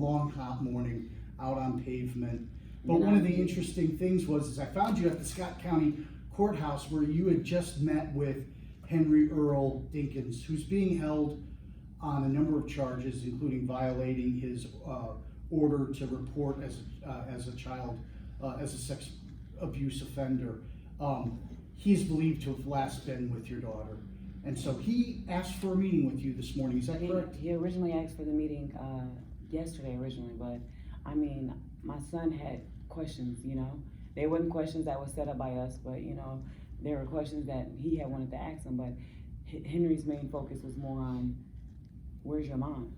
long hot morning out on pavement. But one of the interesting things was I found you at the Scott County Courthouse where you had just met with Henry Earl Dinkins, who's being held on a number of charges, including violating his order to report as a child, as a sex abuse offender. He is believed to have last been with your daughter. And so he asked for a meeting with you this morning, is that correct? He originally asked for the meeting yesterday originally, but I mean, my son had questions, you know. They weren't questions that were set up by us, but you know, there were questions that he had wanted to ask him, but Henry's main focus was more on, where's your mom?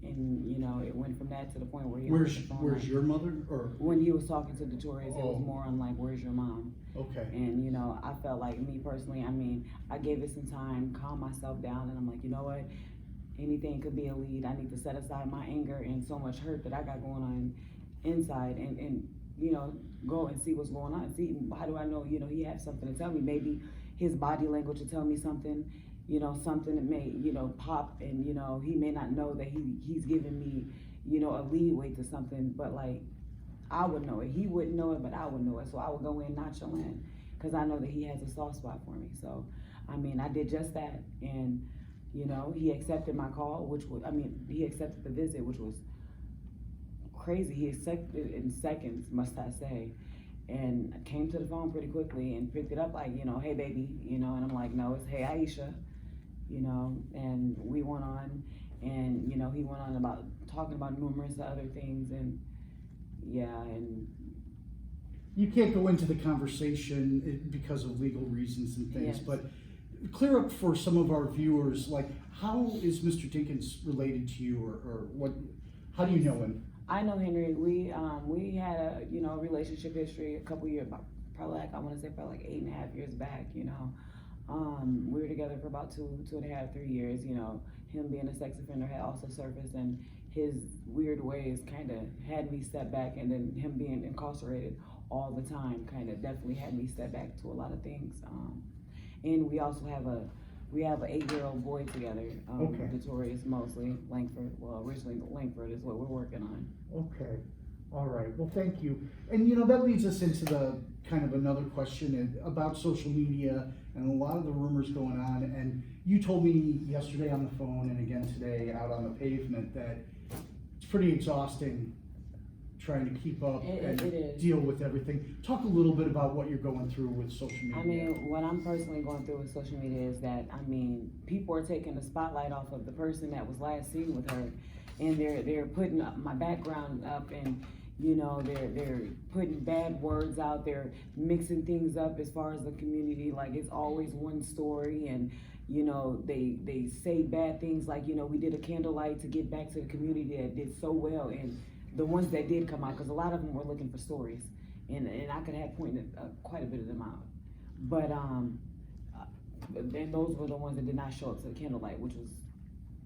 And you know, it went from that to the point where he Where's your mother? Or when he was talking to Detorius, it was more on like, where's your mom? Okay. And you know, I felt like, me personally, I mean, I gave it some time, calm myself down, and I'm like, you know what? Anything could be a lead. I need to set aside my anger and so much hurt that I got going on inside, and you know, go and see what's going on. See, how do I know, you know, he has something to tell me? Maybe his body language will tell me something, you know, something that may, you know, pop, and you know, he may not know that he's giving me, you know, a leeway to something, but like, I would know it. He wouldn't know it, but I would know it. So I would go in nonchalant, because I know that he has a soft spot for me. So, I mean, I did just that, and you know, he accepted my call, which was, I mean, he accepted the visit, which was crazy. He accepted in seconds, must I say, and I came to the phone pretty quickly and picked it up like, you know, hey baby, you know, and I'm like, no, it's hey Aisha, you know, and we went on, and you know, he went on about talking about numerous other things, and yeah, and you can't go into the conversation because of legal reasons and things, yes. But clear up for some of our viewers, like, how is Mr. Dinkins related to you, or what? How do you know him? I know Henry. We had a, you know, relationship history a couple years, probably like, I want to say probably like 8.5 years back. You know, we were together for about 2.5, 3 years. You know, him being a sex offender had also surfaced, and his weird ways kind of had me step back, and then him being incarcerated all the time kind of definitely had me step back to a lot of things. And we also have an 8-year-old boy together. Okay. Detorius mostly, Lankford. Well, originally Lankford is what we're working on. Okay. All right. Well, thank you. And you know, that leads us into the kind of another question about social media and a lot of the rumors going on. And you told me yesterday on the phone and again today out on the pavement that it's pretty exhausting trying to keep up and deal with everything. Talk a little bit about what you're going through with social media. I mean, what I'm personally going through with social media is that, I mean, people are taking the spotlight off of the person that was last seen with her, and they're putting up my background up, and you know, they're putting bad words out, they're mixing things up as far as the community, like it's always one story, and you know, they say bad things like, you know, we did a candlelight to get back to the community that did so well, and the ones that did come out, because a lot of them were looking for stories, and I could have pointed quite a bit of them out, but and those were the ones that did not show up to the candlelight, which was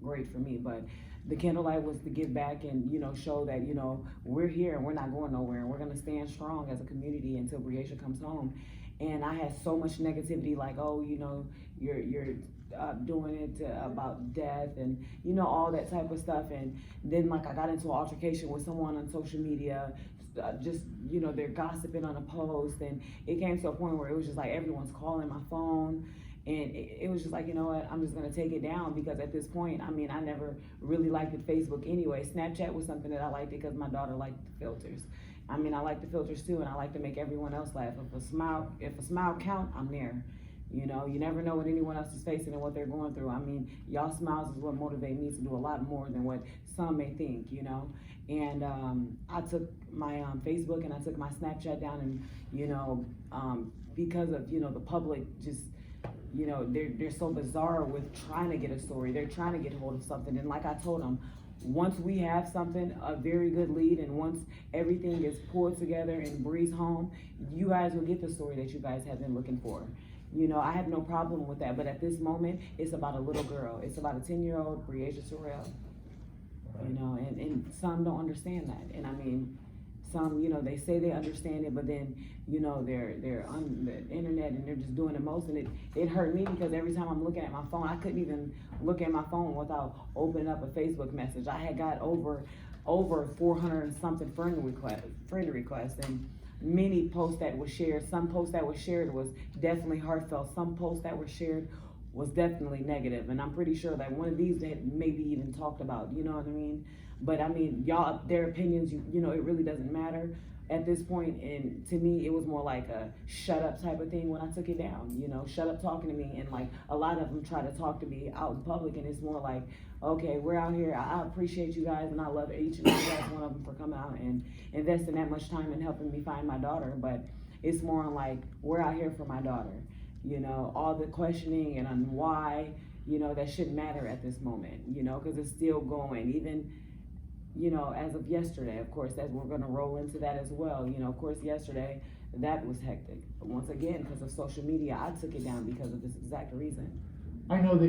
great for me. But the candlelight was to give back and, you know, show that, you know, we're here and we're not going nowhere, and we're gonna stand strong as a community until Aisha comes home. And I had so much negativity, like, oh, you know, you're doing it about death, and you know, all that type of stuff. And then like I got into an altercation with someone on social media, just, you know, they're gossiping on a post, and it came to a point where it was just like everyone's calling my phone, and it was just like, you know what, I'm just gonna take it down, because at this point, I mean, I never really liked it Facebook anyway. Snapchat was something that I liked because my daughter liked the filters. I mean, I like the filters too, and I like to make everyone else laugh. If a smile count, I'm there. You know, you never know what anyone else is facing and what they're going through. I mean, y'all smiles is what motivate me to do a lot more than what some may think, you know. And I took my Facebook and I took my Snapchat down, and you know, because of, you know, the public just, you know, they're so bizarre with trying to get a story. They're trying to get hold of something, and like I told them, once we have something, a very good lead, and once everything is pulled together and breeze home, you guys will get the story that you guys have been looking for. You know, I have no problem with that, but at this moment, it's about a little girl. It's about a 10-year-old Aisha Terrell. You know, and some don't understand that. And I mean, some, you know, they say they understand it, but then, you know, they're on the internet and they're just doing the most, and it hurt me, because every time I'm looking at my phone, I couldn't even look at my phone without opening up a Facebook message. I had got over over 400 and something friend requests, and many posts that were shared. Some posts that were shared was definitely heartfelt. Some posts that were shared was definitely negative, and I'm pretty sure that one of these that maybe even talked about, you know what I mean? But I mean, y'all, their opinions, you know, it really doesn't matter at this point. And to me, it was more like a shut up type of thing when I took it down, you know, shut up talking to me. And like a lot of them try to talk to me out in public, and it's more like, okay, we're out here. I appreciate you guys, and I love each and every last one of them for coming out and investing that much time in helping me find my daughter. But it's more on like, we're out here for my daughter, you know, all the questioning and on why, you know, that shouldn't matter at this moment, you know, because it's still going. Even, you know, as of yesterday, of course, that we're going to roll into that as well. You know, of course, yesterday, that was hectic. But once again, because of social media, I took it down because of this exact reason. I know that